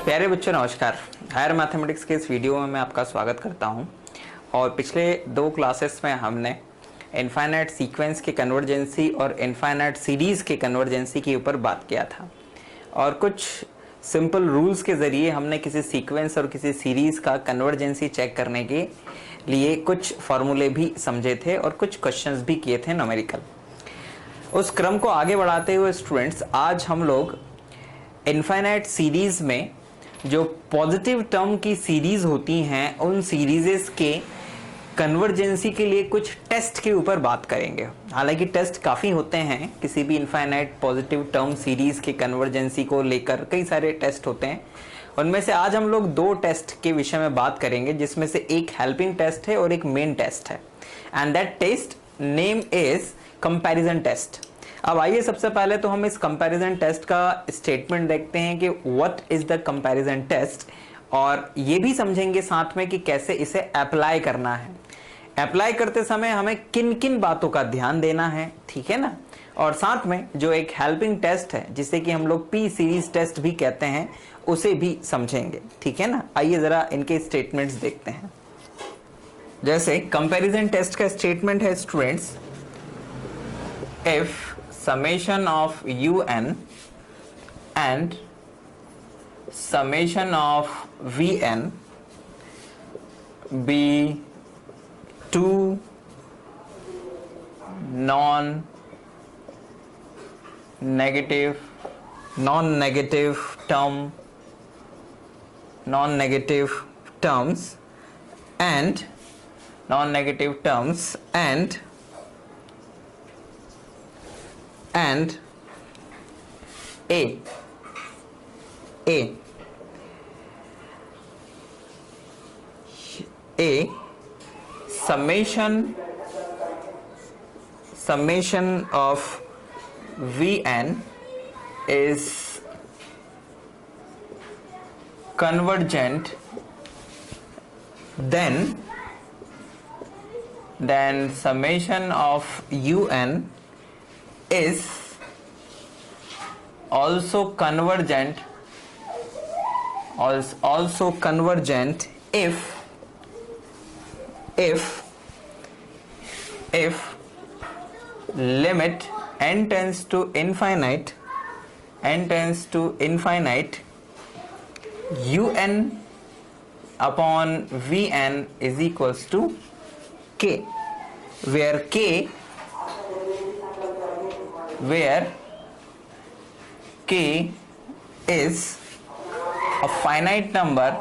प्यारे बच्चों नमस्कार। हायर मैथमेटिक्स के इस वीडियो में मैं आपका स्वागत करता हूं। और पिछले दो क्लासेस में हमने इनफाइनाइट सीक्वेंस के कन्वर्जेंसी और इनफाइनाइट सीरीज के कन्वर्जेंसी के ऊपर बात किया था और कुछ सिंपल रूल्स के ज़रिए हमने किसी सीक्वेंस और किसी सीरीज का कन्वर्जेंसी चेक करने के लिए कुछ फार्मूले भी समझे थे और कुछ क्वेश्चंस भी किए थे न्यूमेरिकल। उस क्रम को आगे बढ़ाते हुए स्टूडेंट्स आज हम लोग इनफाइनाइट सीरीज में जो पॉजिटिव टर्म की सीरीज होती हैं उन सीरीजेस के कन्वर्जेंसी के लिए कुछ टेस्ट के ऊपर बात करेंगे। हालांकि टेस्ट काफ़ी होते हैं, किसी भी इनफाइनाइट पॉजिटिव टर्म सीरीज के कन्वर्जेंसी को लेकर कई सारे टेस्ट होते हैं। उनमें से आज हम लोग दो टेस्ट के विषय में बात करेंगे, जिसमें से एक हेल्पिंग टेस्ट है और एक मेन टेस्ट है। And that test name is comparison test. अब आइए सबसे पहले तो हम इस कंपैरिजन टेस्ट का स्टेटमेंट देखते हैं कि what is the comparison test, और ये भी समझेंगे साथ में कि कैसे इसे अप्लाई करना है। अप्लाई करते समय हमें किन किन बातों का ध्यान देना है, ठीक है ना। और साथ में जो एक हेल्पिंग टेस्ट है जिसे कि हम लोग पी सीरीज टेस्ट भी कहते हैं, उसे भी समझेंगे, ठीक है ना। आइए जरा इनके स्टेटमेंट्स देखते हैं। जैसे कंपैरिजन टेस्ट का स्टेटमेंट है students, if summation of un and summation of vn be two non-negative terms and a summation of vn is convergent, then summation of un is also convergent if limit n tends to infinite un upon vn is equals to k, where k is a finite number,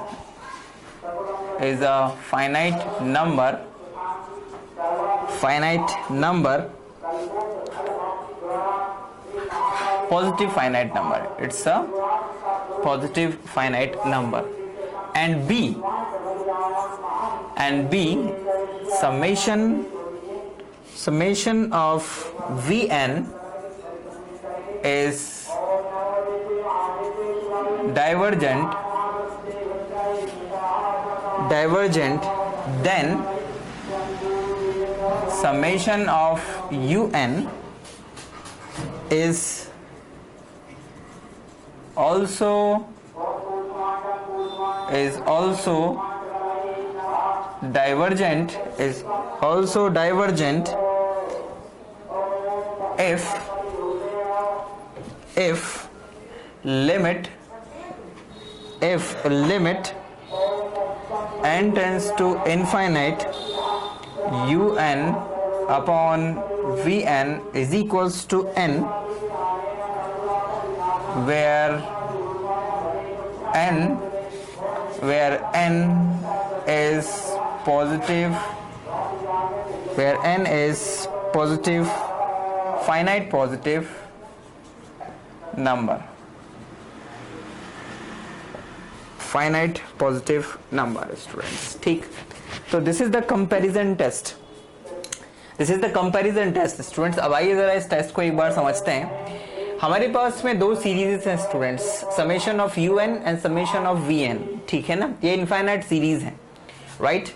positive finite number. It's a positive finite number. And b summation of vn is divergent, then summation of un is also divergent if limit n tends to infinite un upon vn is equals to n, where n is positive, finite positive number. Students, ठीक। तो this is the comparison test students. अब आइए जरा इस test को एक बार समझते हैं। हमारे पास में दो सीरीज हैं students, summation of un and summation of vn, ठीक है ना। ये इनफाइनाइट सीरीज है, राइट।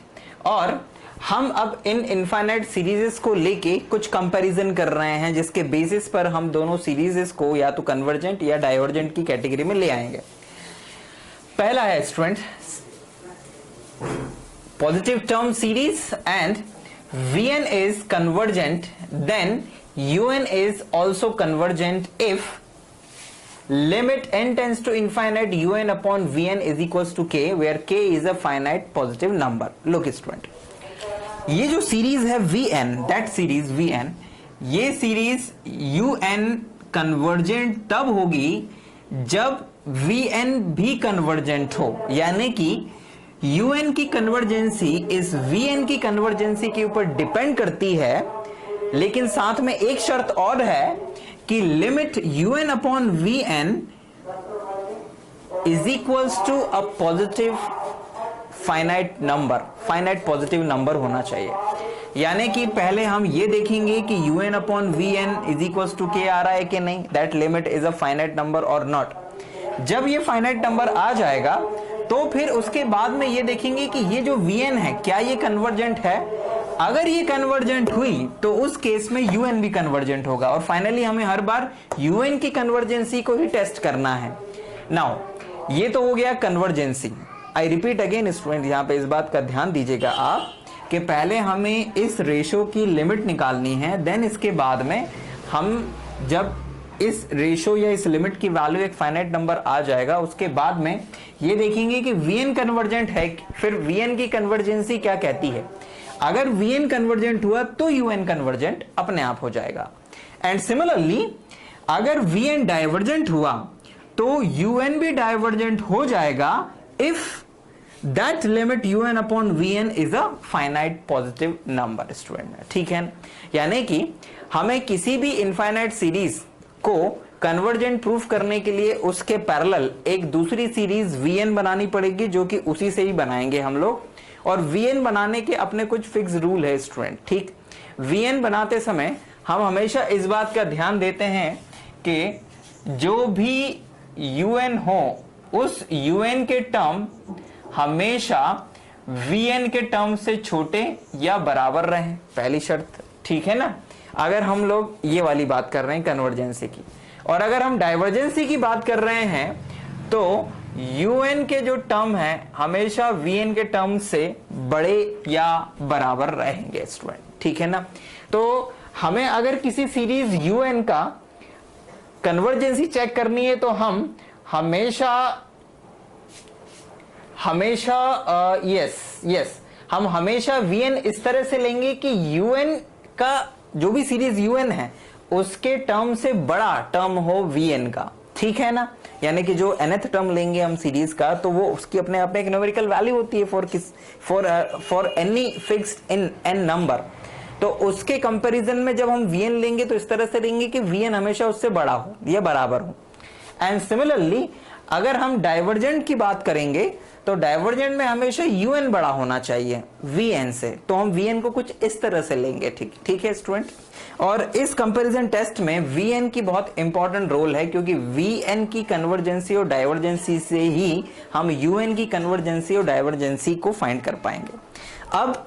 और हम अब इन इनफाइनाइट सीरीजेस को लेके कुछ कंपैरिजन कर रहे हैं, जिसके बेसिस पर हम दोनों सीरीजेस को या तो कन्वर्जेंट या डाइवर्जेंट की कैटेगरी में ले आएंगे। पहला है student positive term series and Vn is convergent, then Un is also convergent if limit n tends to infinite Un upon Vn is equals to k, where k is a finite positive number. Look student, ये जो series है Vn, that series Vn, ये series Un convergent तब होगी जब Vn भी convergent हो, यानी कि Un की कन्वर्जेंसी इस Vn की कन्वर्जेंसी के ऊपर डिपेंड करती है, लेकिन साथ में एक शर्त और है कि limit Un upon Vn is equals to a positive finite number, finite positive number होना चाहिए। यानी कि पहले हम ये देखेंगे कि Un upon Vn is equals to k आ रहा है कि नहीं, that limit is a finite number और नॉट। जब ये फाइनाइट नंबर आ जाएगा तो फिर उसके बाद में ये देखेंगे कि ये जो Vn है क्या ये कन्वर्जेंट है। अगर ये कन्वर्जेंट हुई तो उस केस में Un भी कन्वर्जेंट होगा, और फाइनली हमें हर बार Un की कन्वर्जेंसी को ही टेस्ट करना है। नाउ ये तो हो गया कन्वर्जेंसी। आई रिपीट अगेन स्टूडेंट, यहां पे इस बात का ध्यान दीजिएगा आप कि पहले हमें इस रेशो की लिमिट निकालनी है, देन इसके बाद में हम जब इस रेशो या इस लिमिट की वैल्यू एक फाइनाइट नंबर आ जाएगा, उसके बाद में ये देखेंगे कि Vn कन्वर्जेंट है, फिर Vn की कन्वर्जेंसी क्या कहती है। अगर Vn कन्वर्जेंट हुआ तो Un कन्वर्जेंट अपने आप हो जाएगा, एंड सिमिलरली अगर Vn डाइवर्जेंट हुआ तो Un भी डाइवर्जेंट हो जाएगा if that limit Un upon Vn is a finite positive number student, ठीक है। यानी कि हमें किसी भी इनफाइनाइट सीरीज को कन्वर्जेंट प्रूफ करने के लिए उसके पैरेलल एक दूसरी सीरीज Vn बनानी पड़ेगी, जो कि उसी से ही बनाएंगे हम लोग। और Vn बनाने के अपने कुछ फिक्स रूल है स्टूडेंट, ठीक। Vn बनाते समय हम हमेशा इस बात का ध्यान देते हैं कि जो भी Un हो उस Un के टर्म हमेशा Vn के टर्म से छोटे या बराबर रहे, पहली शर्त, ठीक है ना। अगर हम लोग ये वाली बात कर रहे हैं कन्वर्जेंसी की, और अगर हम डाइवर्जेंसी की बात कर रहे हैं तो Un के जो टर्म है हमेशा Vn के टर्म से बड़े या बराबर रहेंगे स्टूडेंट, ठीक है ना। तो हमें अगर किसी सीरीज Un का कन्वर्जेंसी चेक करनी है तो हम हमेशा हम हमेशा Vn इस तरह से लेंगे कि Un का जो भी सीरीज Un है उसके टर्म से बड़ा टर्म हो Vn का, ठीक है ना। यानी कि जो nth टर्म लेंगे हम सीरीज का तो वो उसकी अपने आप में एक न्यूमेरिकल वैल्यू होती है for any fixed in n number. तो उसके कंपैरिजन में जब हम Vn लेंगे तो इस तरह से लेंगे कि Vn हमेशा उससे बड़ा हो या बराबर हो। एंड सिमिलरली अगर हम डाइवर्जेंट की बात करेंगे तो डाइवर्जेंट में हमेशा Un बड़ा होना चाहिए Vn से, तो हम Vn को कुछ इस तरह से लेंगे, ठीक है स्टूडेंट। और इस कंपैरिजन टेस्ट में Vn की बहुत इंपॉर्टेंट रोल है, क्योंकि Vn की कन्वर्जेंसी और डाइवर्जेंसी से ही हम Un की कन्वर्जेंसी और डाइवर्जेंसी को फाइंड कर पाएंगे। अब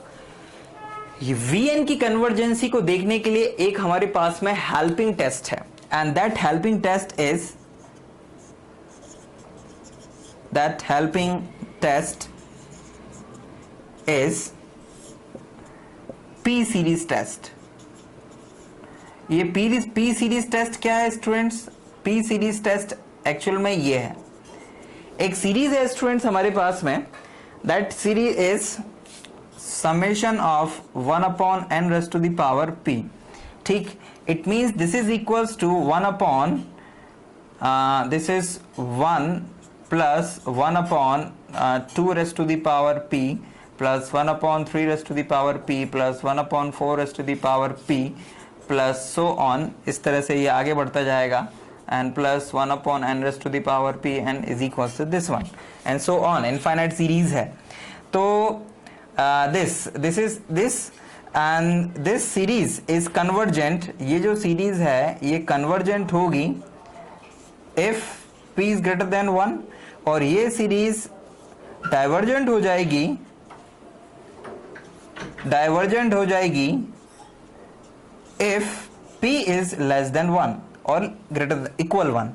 Vn की कन्वर्जेंसी को देखने के लिए एक हमारे पास में हेल्पिंग टेस्ट है, and that helping test is P series test. ये P सीरीज टेस्ट क्या है students? P series test actual में ये है, एक सीरीज है स्टूडेंट्स हमारे पास में, that series is summation of 1 upon n raise to the power p, ठीक। It means this is equals to 1 upon this is 1 plus 1 upon 2 raise to the power p plus 1 upon 3 raise to the power p plus 1 upon 4 raise to the power p plus so on, इस तरह से ये आगे बढ़ता जाएगा, and plus 1 upon n raise to the power p and is equals to this one, and so on. Infinite series है। तो this and this series is convergent, ये जो सीरीज है ये convergent होगी if p is greater than 1, और ये series divergent हो जाएगी if p is less than 1 और greater than equal 1।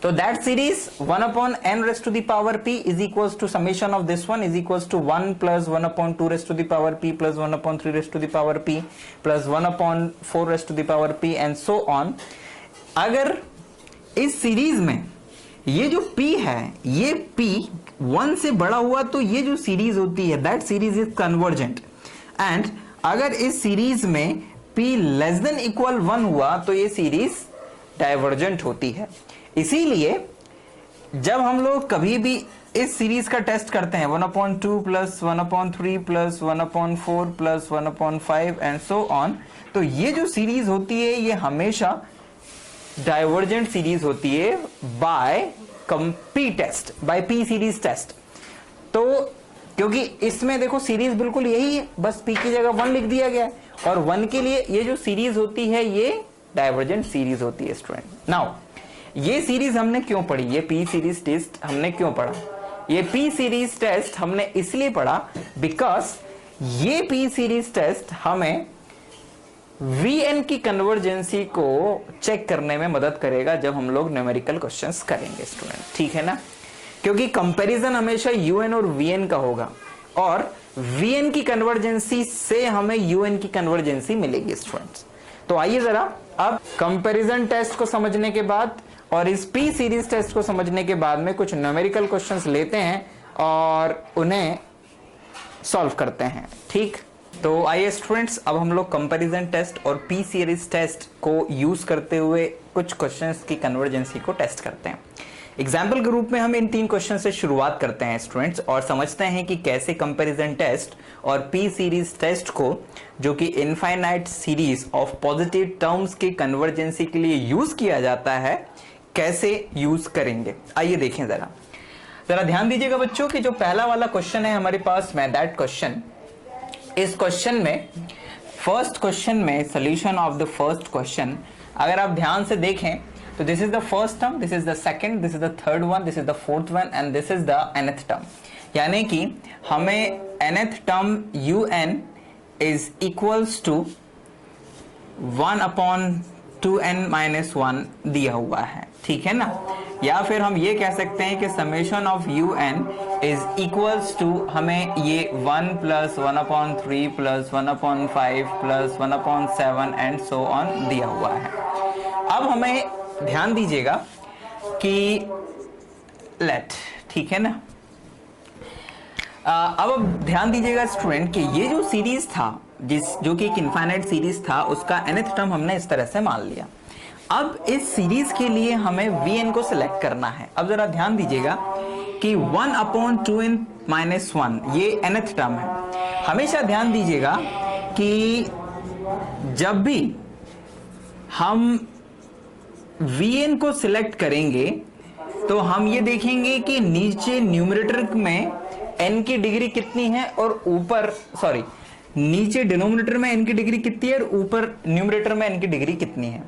तो that series 1 upon n raised to the power p is equals to summation of this one is equals to 1 plus 1 upon 2 raised to the power p plus 1 upon 3 raised to the power p plus 1 upon 4 raised to the power p and so on. अगर इस series में ये जो p है ये p 1 से बड़ा हुआ तो ये जो सीरीज होती है that series is convergent, and अगर इस सीरीज में p लेस देन इक्वल 1 हुआ तो ये सीरीज डाइवर्जेंट होती है। इसीलिए जब हम लोग कभी भी इस सीरीज का टेस्ट करते हैं 1/2 plus 1/3 plus 1/4 plus 1/5 and so on, तो ये जो सीरीज होती है ये हमेशा डाइवर्जेंट सीरीज होती है by P test, by P series test. तो क्योंकि इसमें देखो सीरीज बिल्कुल यही है, बस पी की जगह 1 लिख दिया गया है, और 1 के लिए ये जो सीरीज होती है ये डाइवर्जेंट सीरीज होती है स्टूडेंट। नाउ ये सीरीज हमने क्यों पढ़ी, ये पी सीरीज टेस्ट हमने क्यों पढ़ा? ये पी सीरीज टेस्ट हमने इसलिए पढ़ा बिकॉज ये पी सीरीज टेस्ट हमें Vn की कन्वर्जेंसी को चेक करने में मदद करेगा जब हम लोग न्यूमेरिकल क्वेश्चंस करेंगे स्टूडेंट, ठीक है ना? क्योंकि कंपैरिजन हमेशा Un और Vn का होगा, और Vn की कन्वर्जेंसी से हमें Un की कन्वर्जेंसी मिलेगी स्टूडेंट्स। तो आइए जरा अब कंपैरिजन टेस्ट को समझने के बाद और इस पी सीरीज टेस्ट को समझने के बाद में कुछ न्यूमेरिकल क्वेश्चंस लेते हैं और उन्हें सॉल्व करते हैं, ठीक? तो आइए स्टूडेंट्स अब हम लोग कंपैरिजन टेस्ट और पी सीरीज टेस्ट को यूज करते हुए कुछ क्वेश्चंस की कन्वर्जेंसी को टेस्ट करते हैं। एग्जाम्पल के रूप में हम इन 3 क्वेश्चन से शुरुआत करते हैं स्टूडेंट्स और समझते हैं कि कैसे कंपैरिजन टेस्ट और पी सीरीज टेस्ट को, जो कि infinite series of positive terms की कन्वर्जेंसी के लिए यूज किया जाता है, कैसे यूज करेंगे। आइए देखें जरा ध्यान दीजिएगा बच्चों कि जो पहला वाला क्वेश्चन है हमारे पास में दैट क्वेश्चन, इस क्वेश्चन में फर्स्ट क्वेश्चन में solution of the first question अगर आप ध्यान से देखें तो this is the first term, this is the second, this is the third one, this is the fourth one and this is the nth term. यानी कि हमें nth term un is equals to 1/2n-1 दिया हुआ है, ठीक है ना? या फिर हम ये कह सकते हैं कि summation of un is equals to हमें ये 1 plus 1/3 plus 1/5 plus 1/7 and so on दिया हुआ है। अब हमें ध्यान दीजिएगा कि लेट, ठीक है ना? अब ध्यान दीजिएगा स्टूडेंट कि ये जो सीरीज था जो कि एक इनफाइनाइट सीरीज था उसका nth टर्म हमने इस तरह से मान लिया। अब इस सीरीज के लिए हमें Vn को सिलेक्ट करना है। अब जरा ध्यान दीजिएगा कि 1/2n-1 ये nth टर्म है। हमेशा ध्यान दीजिएगा कि जब भी हम Vn को सिलेक्ट करेंगे तो हम ये देखेंगे कि नीचे न्यूमरेटर में n की डिग्री कितनी है और ऊपर नीचे डिनोमिनेटर में n की डिग्री कितनी है और ऊपर न्यूमरेटर में n की डिग्री कितनी है।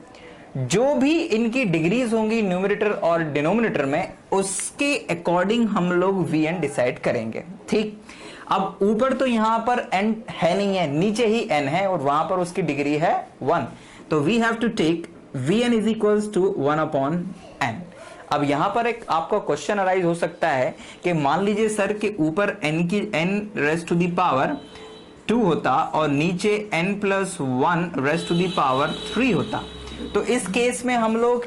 जो भी इनकी डिग्रीज होंगी न्यूमरेटर और डिनोमिनेटर में उसके अकॉर्डिंग हम लोग Vn डिसाइड करेंगे, ठीक? अब ऊपर तो यहां पर n है नहीं है, नीचे ही n है और वहां पर उसकी डिग्री है 1, तो we have to take Vn is equals to 1/n। अब यहां पर एक आपका क्वेश्चन अराइज हो सकता है कि मान लीजिए सर के ऊपर n raised to the power 2 होता और नीचे n+1 rest to the power 3 होता, तो इस केस में हम लोग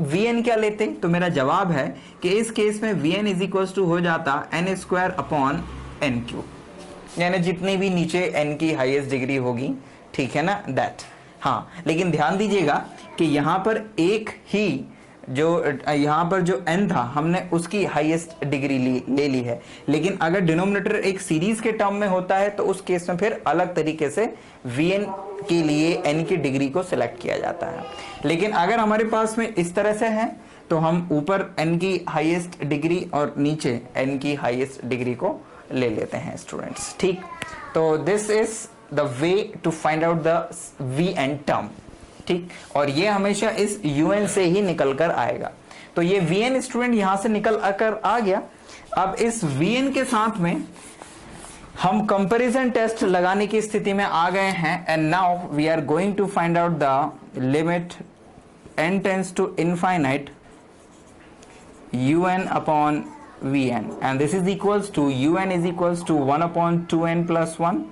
Vn क्या लेते? तो मेरा जवाब है कि इस केस में Vn इज इक्वल्स टू हो जाता n²/n³, यानी जितनी भी नीचे n की हाईएस्ट डिग्री होगी, ठीक है ना? दैट। हाँ, लेकिन ध्यान दीजिएगा कि यहां पर एक ही यहां पर जो n था हमने उसकी हाईएस्ट डिग्री ले ली है, लेकिन अगर डिनोमिनेटर एक सीरीज के टर्म में होता है तो उस केस में फिर अलग तरीके से Vn के लिए n की डिग्री को सिलेक्ट किया जाता है। लेकिन अगर हमारे पास में इस तरह से है तो हम ऊपर n की हाईएस्ट डिग्री और नीचे n की हाईएस्ट डिग्री को ले लेते हैं स्टूडेंट्स, ठीक? तो this is the way to find out the Vn term, ठीक? और ये हमेशा इस un से ही निकल कर आएगा। तो ये Vn स्टूडेंट यहां से निकल कर आ गया। अब इस Vn के साथ में हम कंपैरिजन टेस्ट लगाने की स्थिति में आ गए हैं, and now we are going to find out the limit n tends to infinite un upon vn, and this is equals to un is equals to 1 upon 2n plus 1,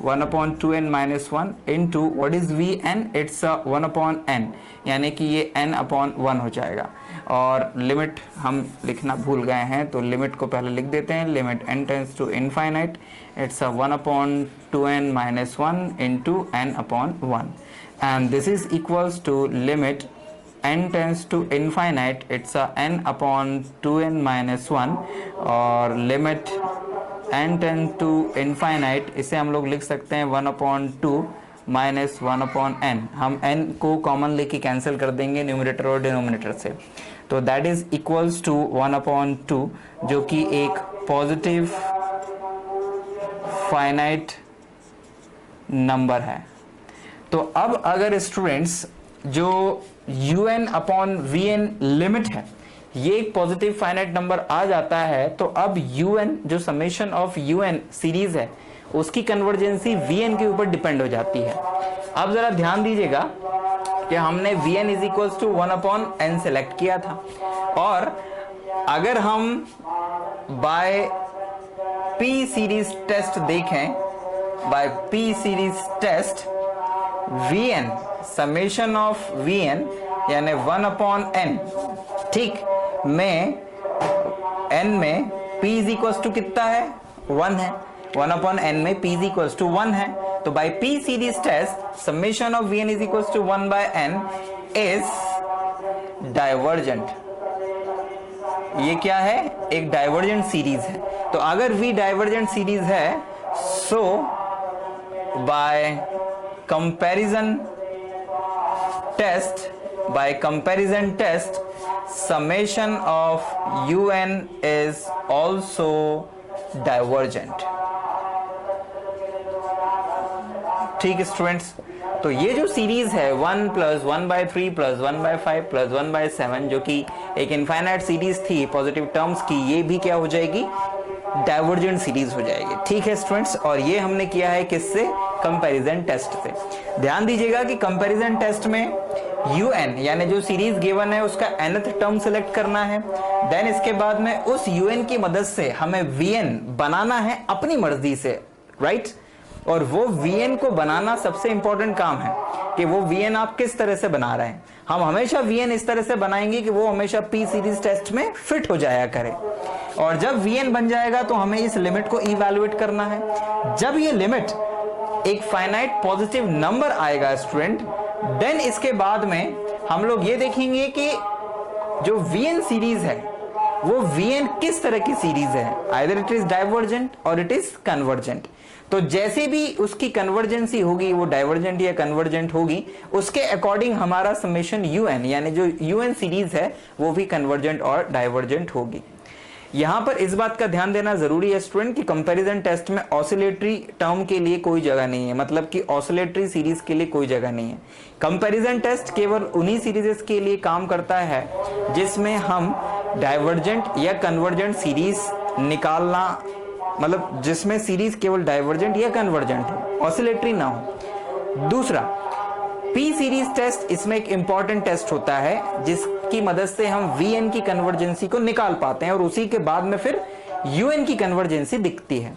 1 upon 2n minus 1 into what is vn, it's 1 upon n, यानी कि ये n upon 1 हो जाएगा। और limit हम लिखना भूल गए हैं, तो लिमिट को पहले लिख देते हैं। Limit n tends to infinite, it's 1 upon 2n minus 1 into n upon 1, and this is equals to limit n tends to infinite, it's n upon 2n minus 1, और limit n tends to infinite, इसे हम लोग लिख सकते हैं 1 upon 2 minus 1 upon n। हम n को common लेके कैंसिल कर देंगे न्यूमरेटर और डिनोमिनेटर से, तो that is equals to 1 upon 2, जो कि एक पॉजिटिव फाइनाइट नंबर है। तो अब अगर स्टूडेंट्स जो un अपॉन vn लिमिट है ये एक पॉजिटिव फाइनाइट नंबर आ जाता है, तो अब un जो समेशन ऑफ un सीरीज है उसकी कन्वर्जेंसी vn के ऊपर डिपेंड हो जाती है। अब जरा ध्यान दीजिएगा कि हमने vn is equals to 1 upon n select किया था, और अगर हम बाय p सीरीज टेस्ट देखें, by p series test vn summation of vn यानी 1 अपॉन n, ठीक, में n में p इज इक्वल्स टू कितना है, 1 है, 1 अपॉन n में p इज इक्वल्स टू 1 है, तो by p series test summation of vn is equals to 1 by n is divergent. ये क्या है, एक डाइवर्जेंट सीरीज है। तो अगर v डाइवर्जेंट सीरीज है, so by comparison test summation of un is also divergent। ठीक स्टूडेंट्स, तो ये जो सीरीज है 1 plus 1 by 3 plus 1 by 5 plus 1 by 7 जो कि एक इनफाइनाइट सीरीज थी पॉजिटिव टर्म्स की, ये भी क्या हो जाएगी, डाइवर्जेंट सीरीज हो जाएगी। ठीक है स्टूडेंट्स, और ये हमने किया है किससे, कंपैरिजन टेस्ट से। ध्यान दीजिएगा कि कंपैरिजन टेस्ट में un यानी जो सीरीज गिवन है उसका nth टर्म सिलेक्ट करना है, देन इसके बाद में उस un की मदद से हमें vn बनाना है अपनी मर्जी से, राइट। और वो vn को बनाना सबसे इंपॉर्टेंट काम है कि वो vn आप किस तरह से बना रहे हैं। हम हमेशा vn इस तरह से बनाएंगे कि वो हमेशा p सीरीज टेस्ट में फिट हो जाया करे, और जब vn बन जाएगा तो हमें इस लिमिट को इवैल्यूएट करना है। जब ये लिमिट एक फाइनाइट पॉजिटिव नंबर आएगा स्टूडेंट, देन इसके बाद में हम लोग ये देखेंगे कि जो vn सीरीज है वो vn किस तरह की सीरीज है, आइदर इट इज डाइवर्जेंट और इट इज कन्वर्जेंट। तो जैसे भी उसकी कन्वर्जेंसी होगी, वो डाइवर्जेंट या कन्वर्जेंट होगी, उसके अकॉर्डिंग हमारा समेशन un यानी जो un सीरीज है वो भी कन्वर्जेंट और डाइवर्जेंट होगी। यहां पर इस बात का ध्यान देना जरूरी है स्टूडेंट कि कंपैरिजन टेस्ट में ऑसिलेटरी टर्म के लिए कोई जगह नहीं है, मतलब कि ऑसिलेटरी सीरीज के लिए कोई जगह नहीं है। कंपैरिजन टेस्ट केवल उन्हीं सीरीजेस के लिए काम करता है जिसमें हम डाइवर्जेंट या कन्वर्जेंट सीरीज निकालना, मतलब जिसमें सीरीज केवल डाइवर्जेंट या कन्वर्जेंट हो, ऑसिलेटरी ना हो। दूसरा, पी सीरीज टेस्ट इसमें एक इंपॉर्टेंट टेस्ट होता है जिसकी मदद से हम vn की कन्वर्जेंसी को निकाल पाते हैं, और उसी के बाद में फिर un की कन्वर्जेंसी दिखती है।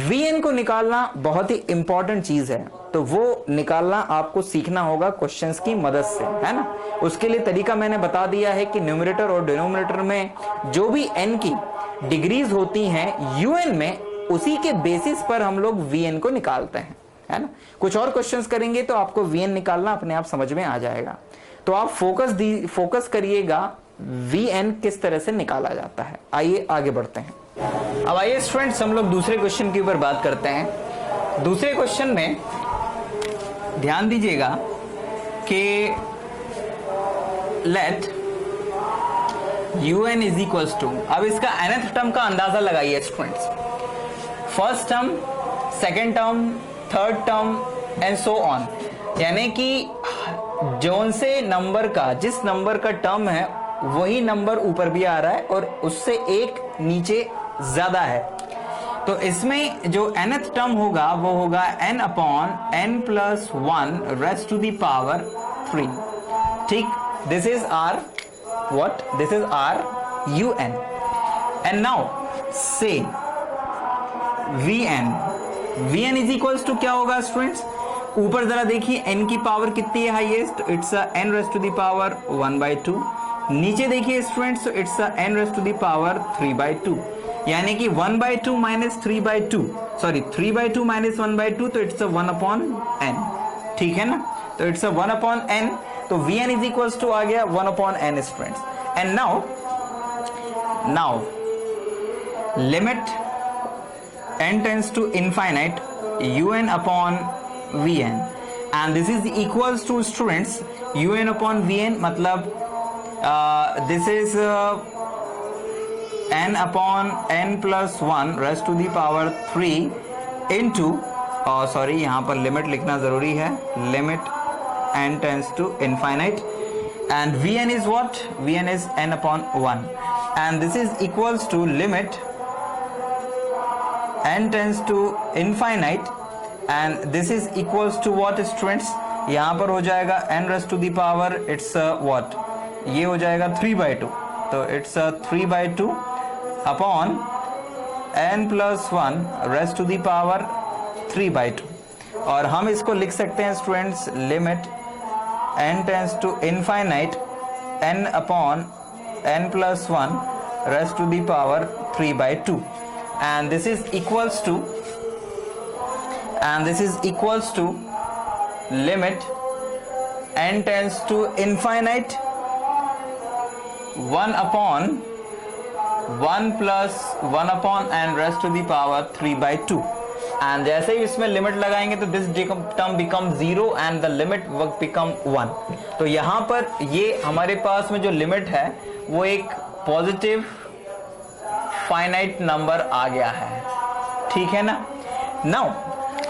vn को निकालना बहुत ही इंपॉर्टेंट चीज है, तो वो निकालना आपको सीखना होगा क्वेश्चंस की मदद से, है ना। उसके लिए तरीका मैंने बता दिया है कि न्यूमरेटर और डिनोमिनेटर में जो भी n की डिग्रीज होती हैं un में, उसी के बेसिस पर हम लोग vn को निकालते हैं, है ना। कुछ और क्वेश्चंस करेंगे तो आपको vn निकालना अपने आप समझ में आ जाएगा। तो आप फोकस करिएगा vn किस तरह से निकाला जाता है। आइए आगे बढ़ते हैं। अब आइए स्टूडेंट्स हम लोग दूसरे क्वेश्चन के ऊपर बात करते हैं। दूसरे क्वेश्चन में ध्यान दीजिएगा कि let un is equals to, अब इसका nth टर्म का अंदाजा लगाइए students, first term, second term, third term and so on, यानी कि जोन से नंबर का, जिस नंबर का टर्म है वही नंबर ऊपर भी आ रहा है और उससे एक नीचे ज्यादा है। तो इसमें जो nth टर्म होगा वो होगा n upon n plus 1 raised to the power 3। ठीक, this is our what, this is our un. And now say vn is equals to क्या होगा स्टूडेंट्स, ऊपर जरा देखिए n की पावर कितनी है highest, it's n raise to the power 1/2. नीचे देखिए students, it's n raise to the power 3/2, यानी कि 1/2 माइनस 3/2, सॉरी 3/2 माइनस 1/2, तो इट्स 1/n. ठीक है ना, तो इट्स 1/n. तो vn इज इक्वल्स टू आ गया 1/n students. And now limit n tends to infinite un upon vn, and this is equals to students un upon vn, मतलब this is n upon n plus 1 raised to the power 3 into sorry यहाँ पर limit लिखना जरूरी है, limit n tends to infinite, and vn is what, vn is n upon 1, and this is equals to limit n tends to infinite, and this is equals to what students, यहाँ पर हो जाएगा n raised to the power it's what, ये हो जाएगा 3/2, तो it's 3/2 upon n plus 1 raised to the power 3/2. और हम इसको लिख सकते हैं students, limit n tends to infinite n upon n plus 1 raised to the power 3/2, and this is equals to limit n tends to infinite 1 upon 1 plus 1 upon n raised to the power 3/2, and जैसे ही इसमें limit लगाएंगे तो this term become 0 and the limit work become 1. तो यहाँ पर ये हमारे पास में जो लिमिट है वो एक पॉजिटिव फाइनाइट नंबर आ गया है. ठीक है ना. नाउ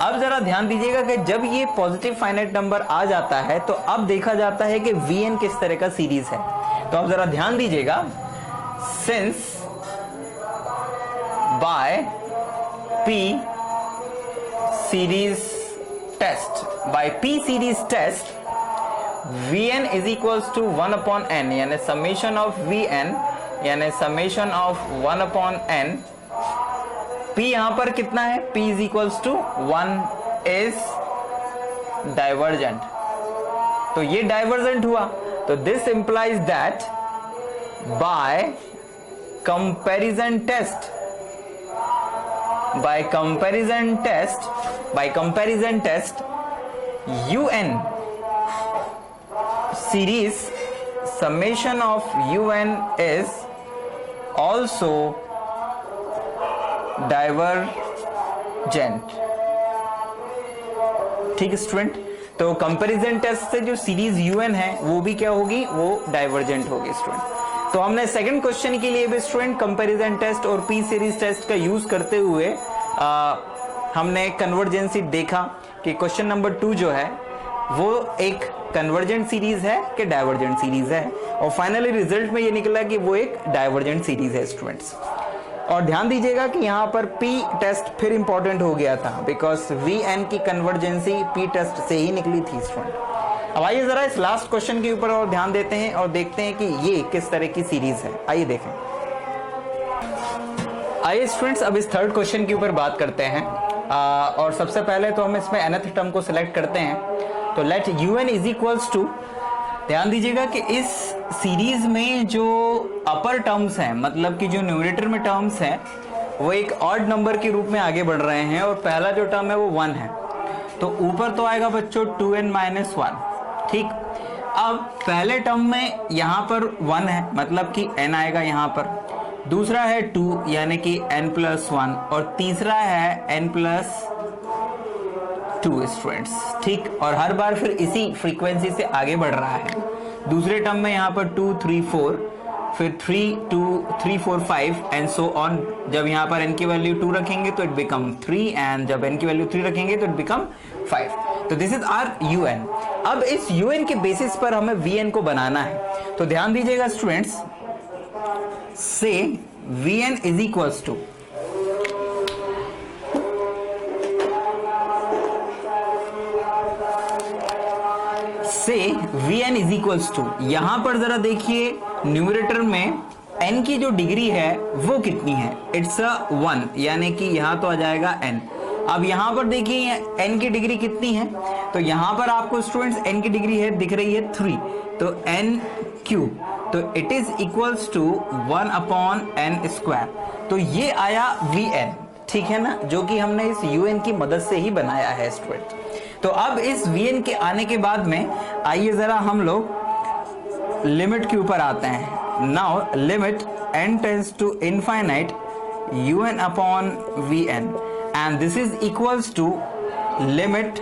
अब जरा ध्यान दीजिएगा कि जब ये पॉजिटिव फाइनाइट नंबर आ जाता है तो अब देखा जाता है कि vn किस तरह का सीरीज है. तो अब जरा ध्यान दीजिएगा, since by p series test vn is equals to 1/n, यानी summation of vn यानी summation of 1/n. p यहां पर कितना है, p is equals to 1 is divergent, तो ये divergent हुआ. तो this implies that by comparison test un series summation of un is also divergent. ठीक है स्टूडेंट, तो कंपैरिजन टेस्ट से जो सीरीज un है वो भी क्या होगी, वो डाइवर्जेंट होगी स्टूडेंट. तो हमने सेकंड क्वेश्चन के लिए भी स्टूडेंट कंपैरिजन टेस्ट और पी सीरीज टेस्ट का यूज करते हुए हमने कन्वर्जेंसी देखा कि क्वेश्चन नंबर 2 जो है वो एक कन्वर्जेंट सीरीज है कि डाइवर्जेंट सीरीज है, और फाइनली रिजल्ट में ये निकला कि वो एक डाइवर्जेंट सीरीज है स्टूडेंट्स. और ध्यान दीजिएगा कि यहाँ पर पी टेस्ट फिर इंपॉर्टेंट हो गया था, बिकॉज vn की कन्वर्जेंसी पी टेस्ट से ही निकली थी स्टूडेंट. अब आइए जरा इस लास्ट क्वेश्चन के ऊपर और ध्यान देते हैं और देखते हैं कि ये किस तरह की सीरीज है. आइए देखें. आइए स्टूडेंट्स अब इस थर्ड क्वेश्चन के ऊपर बात करते हैं. और सबसे पहले तो हम इसमें nth टर्म को सिलेक्ट करते हैं. तो let un is equals to, ध्यान दीजिएगा कि इस सीरीज में जो अपर टर्म्स हैं, मतलब कि जो न्यूमरेटर में टर्म्स हैं वो एक ऑड नंबर के रूप में आगे बढ़ रहे हैं, और पहला जो टर्म है वो 1 है. तो ऊपर तो आएगा बच्चों 2n माइनस 1. ठीक, अब पहले टर्म में यहाँ पर 1 है, मतलब कि n आएगा यहाँ पर. दूसरा है 2 यानी कि n प्लस 1, और तीसरा है n प्लस 2 स्टूडेंट्स. ठीक, और हर बार फिर इसी फ्रीक्वेंसी से आगे बढ़ रहा है. दूसरे टर्म में यहाँ पर 2 3 4, फिर 3 2 3 4 5 एंड सो ऑन. जब यहाँ पर n की वैल्यू 2 रखेंगे तो इट बिकम 3, एंड जब n की वैल्यू 3 रखेंगे तो इट बिकम 5. तो दिस इज आर un. अब इस un के बेसिस पर हमें vn को बनाना है. तो ध्यान दीजिएगा स्टूडेंट्स, से vn इज इक्वल्स टू, से vn इज इक्वल्स टू, यहां पर जरा देखिए न्यूमरेटर में n की जो डिग्री है वो कितनी है, इट्स 1, यानी कि यहाँ तो आ जाएगा n। अब यहाँ पर देखिए n की डिग्री कितनी है, तो यहाँ पर आपको स्टूडेंट्स n की डिग्री है दिख रही है 3, तो n क्यूब, तो it is equals to 1/n²। तो ये आया Vn, ठीक है ना, जो कि हमने इस Un की मदद से ही बनाया है स्टूडेंट। तो अब इस Vn के आने के बाद में आइए जरा हम लोग लिमिट के ऊपर आते हैं। Now limit n tends to infinite Un/Vn and this is equals to limit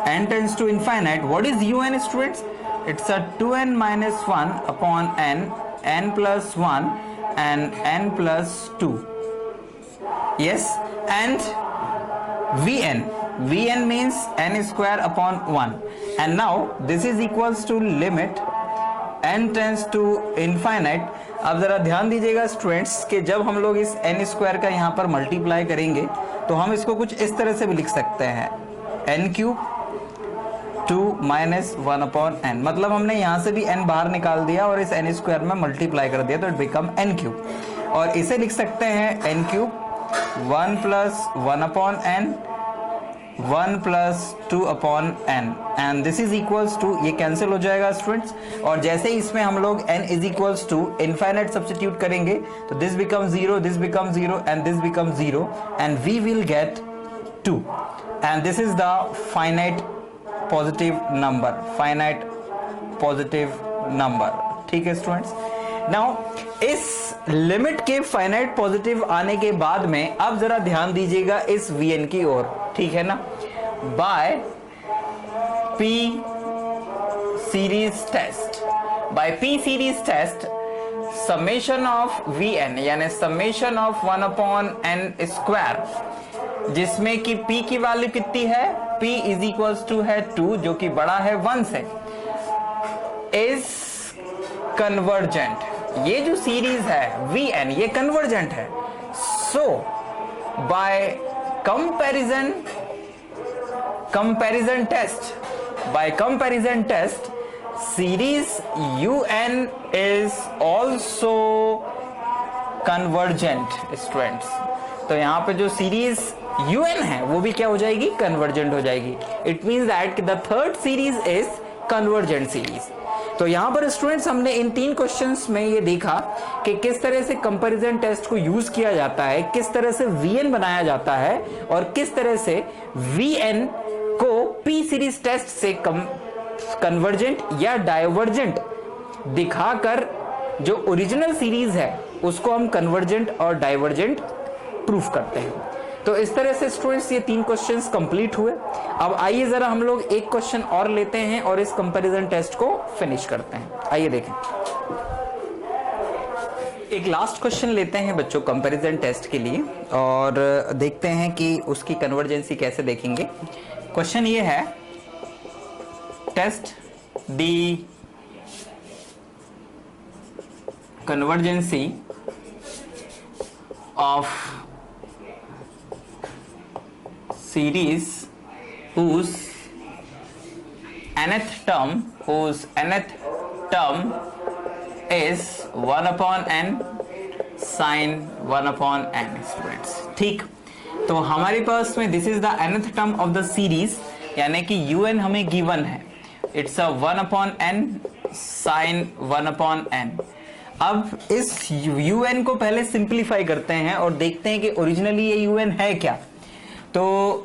n tends to infinite. What is Un, students? It's a 2n minus 1 upon n plus 1 and n plus 2. Yes, and Vn means n square upon 1, and now this is equals to limit n tends to infinite। अब जरा ध्यान दीजिएगा students कि जब हम लोग इस n square का यहाँ पर मल्टीप्लाई करेंगे तो हम इसको कुछ इस तरह से भी लिख सकते हैं, n क्यूब 2 माइनस 1/n, मतलब हमने यहाँ से भी n बाहर निकाल दिया और इस n स्क्वायर में मल्टीप्लाई कर दिया तो इट बिकम n क्यूब। और इसे लिख सकते हैं n cube 1 plus 1/n 1 plus 2/n and this is equals to, ये कैंसिल हो जाएगा स्टूडेंट्स। और जैसे ही इसमें हम लोग n is equals to infinite substitute करेंगे तो this become 0, this become 0 and this become 0 and we will get 2 and this is the finite positive number, finite positive number. ठीक है स्टूडेंट्स, नाउ इस लिमिट के फाइनाइट पॉजिटिव आने के बाद में अब जरा ध्यान दीजिएगा इस Vn की ओर, ठीक है ना, by P series test, by P series test summation of Vn यानी समेशन ऑफ 1/n², जिसमें कि P की वैल्यू कितनी है, P इज इक्वल्स टू है 2 जो कि बड़ा है 1 से, इज कन्वर्जेंट। ये जो सीरीज है Vn ये कन्वर्जेंट है। So by comparison test series Un is also convergent students. तो यहाँ पे जो सीरीज Un है वो भी क्या हो जाएगी, कन्वर्जेंट हो जाएगी। It means that the third series is convergent series. तो यहाँ पर स्टूडेंट्स हमने इन 3 क्वेश्चंस में ये देखा कि किस तरह से कंपैरिजन टेस्ट को यूज किया जाता है, किस तरह से Vn बनाया जाता है और किस तरह से Vn को P सीरीज टेस्ट से कन्वर्जेंट या डाइवर्जेंट दिखाकर जो ओरिजिनल सीरीज है उसको हम कन्वर्जेंट और डाइवर्जेंट प्रूफ करते हैं। तो इस तरह से स्टूडेंट्स ये 3 क्वेश्चंस कंप्लीट हुए। अब आइए जरा हम लोग एक क्वेश्चन और लेते हैं और इस कंपैरिजन टेस्ट को फिनिश करते हैं। आइए देखें, एक लास्ट क्वेश्चन लेते हैं बच्चों कंपैरिजन टेस्ट के लिए और देखते हैं कि उसकी कन्वर्जेंसी कैसे देखेंगे। क्वेश्चन ये है, test the convergency of series whose nth term is 1/n sin 1/n students. ठीक, तो हमारे पास में this is the nth term of the series, यानी कि Un हमें गिवन है, it's a 1/n sin 1/n। अब इस Un को पहले सिंप्लीफाई करते हैं और देखते हैं कि ओरिजिनली ये Un है क्या। तो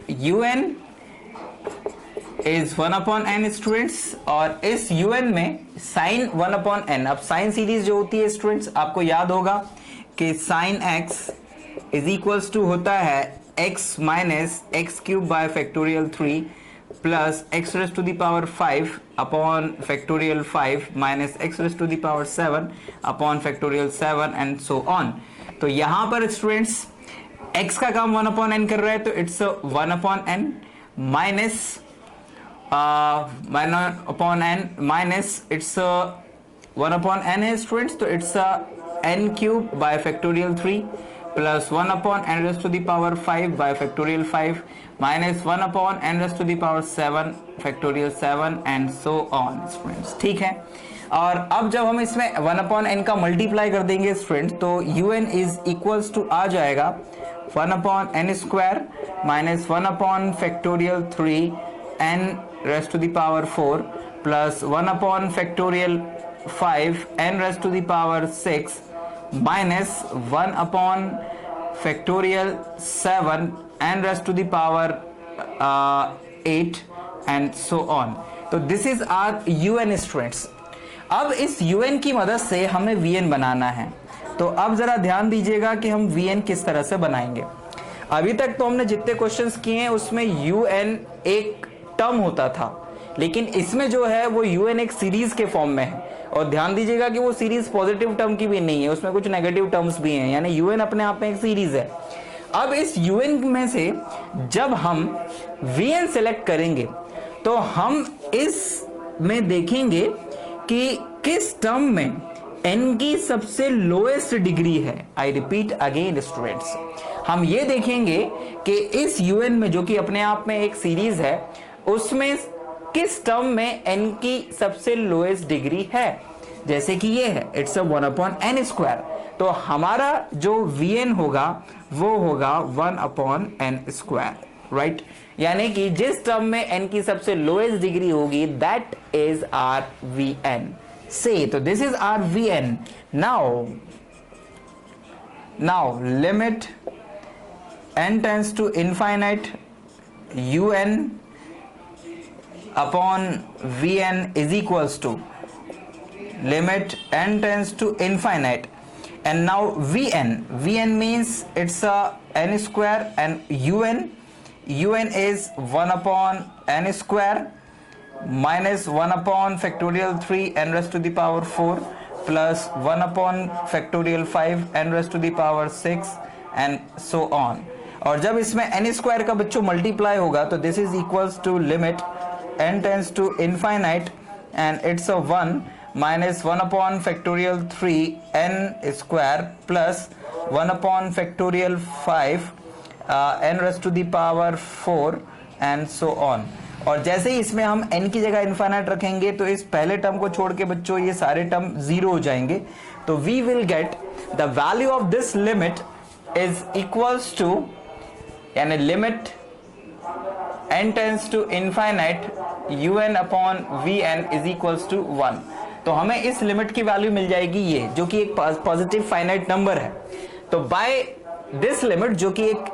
Un इज 1/n स्टूडेंट्स और इस Un में sin 1/n, अब साइन सीरीज जो होती है स्टूडेंट्स आपको याद होगा कि sin x is equals to होता है x minus x cube by factorial 3 plus x raise to the power 5 upon factorial 5 minus x raise to the power 7 upon factorial 7 and so on. तो यहां पर students x का काम 1/n कर रहा है तो it's 1/n minus 1/n minus it's 1/n है स्टूडेंट्स, तो it's n cube by factorial 3 plus 1/n raise to the power 5 by factorial 5 minus 1/n raise to the power 7 factorial 7 and so on students. ठीक है, और अब जब हम इसमें 1/n का मल्टीप्लाई कर देंगे स्टूडेंट, तो un इज इक्वल्स टू आ जाएगा 1/n square minus 1 factorial 3 n raised to the power 4 plus 1 factorial 5 n raised to the power 6 minus 1 factorial 7 n raised to the power 8 and so on. तो this is our un students. अब इस un की मदद से हमें vn बनाना है। तो अब जरा ध्यान दीजिएगा कि हम vn किस तरह से बनाएंगे। अभी तक तो हमने जितने क्वेश्चंस किए हैं उसमें un एक टर्म होता था, लेकिन इसमें जो है वो un एक सीरीज के फॉर्म में है। और ध्यान दीजिएगा कि वो सीरीज पॉजिटिव टर्म की भी नहीं है, उसमें कुछ नेगेटिव टर्म्स भी हैं, यानी un अपने आप में एक सीरीज है। अब इस un में से जब हम vn सेलेक्ट करेंगे तो हम इस में देखेंगे कि किस टर्म में n की सबसे लोएस्ट डिग्री है। आई रिपीट अगेन स्टूडेंट्स, हम ये देखेंगे कि इस un में जो कि अपने आप में एक सीरीज है, उसमें किस टर्म में n की सबसे लोएस्ट डिग्री है। जैसे कि ये है, इट्स 1/n स्क्वायर, तो हमारा जो vn होगा वो होगा 1/n स्क्वायर, राइट। यानी कि जिस टर्म में n की सबसे लोएस्ट डिग्री होगी दैट इज आर vn। से तो this is our vn। Now limit n tends to infinite un upon vn is equals to limit n tends to infinite, and now vn means it's a n square, and un is 1/n square minus 1 factorial 3 n raised to the power 4 plus 1 factorial 5 n raised to the power 6 and so on। और जब इसमें n square का बच्चों multiply होगा तो this is equals to limit n tends to infinite and it's a 1 minus 1 factorial 3 n square plus 1 factorial 5 n raised to the power 4 and so on। और जैसे ही इसमें हम n की जगह इनफाइनाइट रखेंगे तो इस पहले टर्म को छोड़ के बच्चों ये सारे टर्म जीरो हो जाएंगे। तो we will get the value of this limit is equals to, यानी limit n tends to infinite un upon vn is equals to 1। तो हमें इस लिमिट की वैल्यू मिल जाएगी ये, जो कि एक पॉजिटिव फाइनाइट नंबर है। तो बाय दिस लिमिट, जो कि एक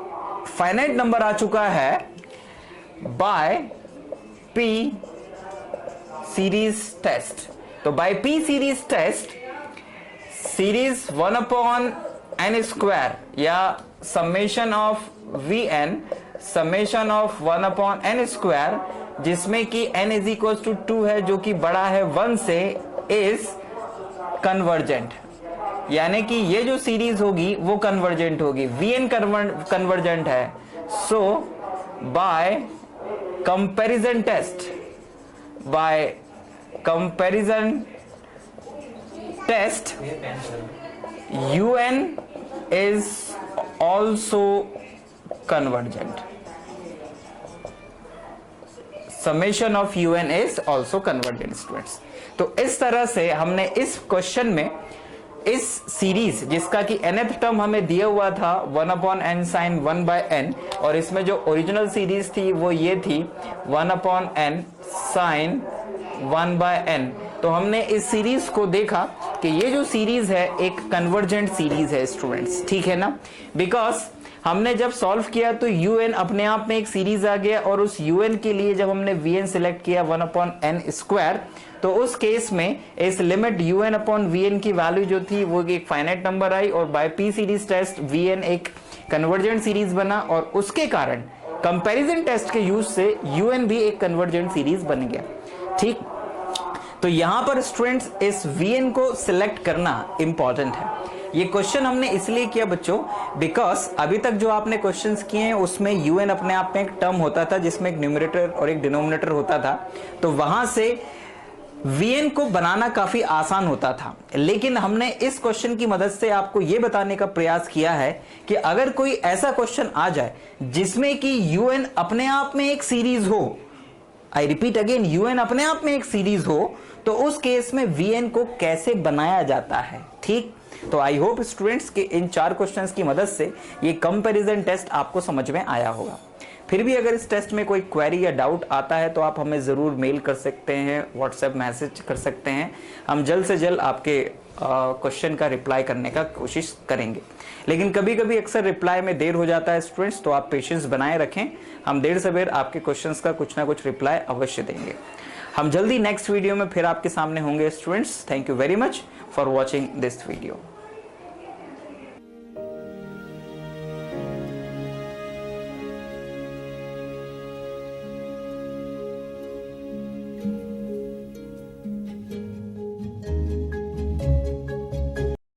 फाइनाइट नंबर आ चुका है, बाय p सीरीज टेस्ट, तो by p series test series 1/n square या summation of vn summation of 1/n square, जिसमें कि n इज इक्वल टू 2 है, जो कि बड़ा है 1 से, इज कन्वर्जेंट। यानी कि ये जो सीरीज होगी वो कन्वर्जेंट होगी, vn कन्वर्जेंट है। So by comparison test, by comparison test un is also convergent, summation of un is also convergent students। तो इस तरह से हमने इस क्वेश्चन में इस सीरीज, जिसका कि nth टर्म हमें दिया हुआ था 1/n sin 1/n, और इसमें जो ओरिजिनल सीरीज थी वो ये थी 1/n sin 1/n। तो हमने इस सीरीज को देखा कि ये जो सीरीज है एक कन्वर्जेंट सीरीज है स्टूडेंट्स, ठीक है ना। बिकॉज हमने जब सॉल्व किया तो un अपने आप में एक सीरीज आ गया, और उस un के लिए जब हमने vn सिलेक्ट किया 1/n स्क्वायर, तो उस केस में इस लिमिट un अपॉन vn की वैल्यू जो थी वो एक फाइनाइट नंबर आई, और by p series test vn एक कन्वर्जेंट सीरीज बना, और उसके कारण कंपैरिजन टेस्ट के यूज से un भी एक कन्वर्जेंट सीरीज बन गया, ठीक। तो यहां पर स्टूडेंट्स इस vn को सिलेक्ट करना इंपॉर्टेंट है। ये क्वेश्चन हमने इसलिए किया बच्चों बिकॉज अभी तक जो आपने क्वेश्चंस किए हैं उसमें un अपने आप में एक टर्म होता था जिसमें एक न्यूमरेटर और एक डिनोमिनेटर होता था, तो वहां से vn को बनाना काफी आसान होता था। लेकिन हमने इस क्वेश्चन की मदद से आपको यह बताने का प्रयास किया है कि अगर कोई ऐसा क्वेश्चन आ जाए जिसमें कि un अपने आप में एक सीरीज हो, आई रिपीट अगेन, यूएन अपने आप में एक सीरीज हो तो उस केस में वीएन को कैसे बनाया जाता है। ठीक, तो आई होप स्टूडेंट्स के इन 4 क्वेश्चंस की मदद से ये कंपैरिजन टेस्ट आपको समझ में आया होगा। फिर भी अगर इस टेस्ट में कोई क्वेरी या डाउट आता है तो आप हमें ज़रूर मेल कर सकते हैं, व्हाट्सएप मैसेज कर सकते हैं। हम जल्द से जल्द आपके क्वेश्चन का रिप्लाई करने का कोशिश करेंगे। लेकिन कभी कभी अक्सर रिप्लाई में देर हो जाता है स्टूडेंट्स, तो आप पेशेंस बनाए रखें। हम देर सवेर आपके क्वेश्चंस का कुछ ना कुछ रिप्लाई अवश्य देंगे। हम जल्दी नेक्स्ट वीडियो में फिर आपके सामने होंगे students. Thank you very much for watching this video.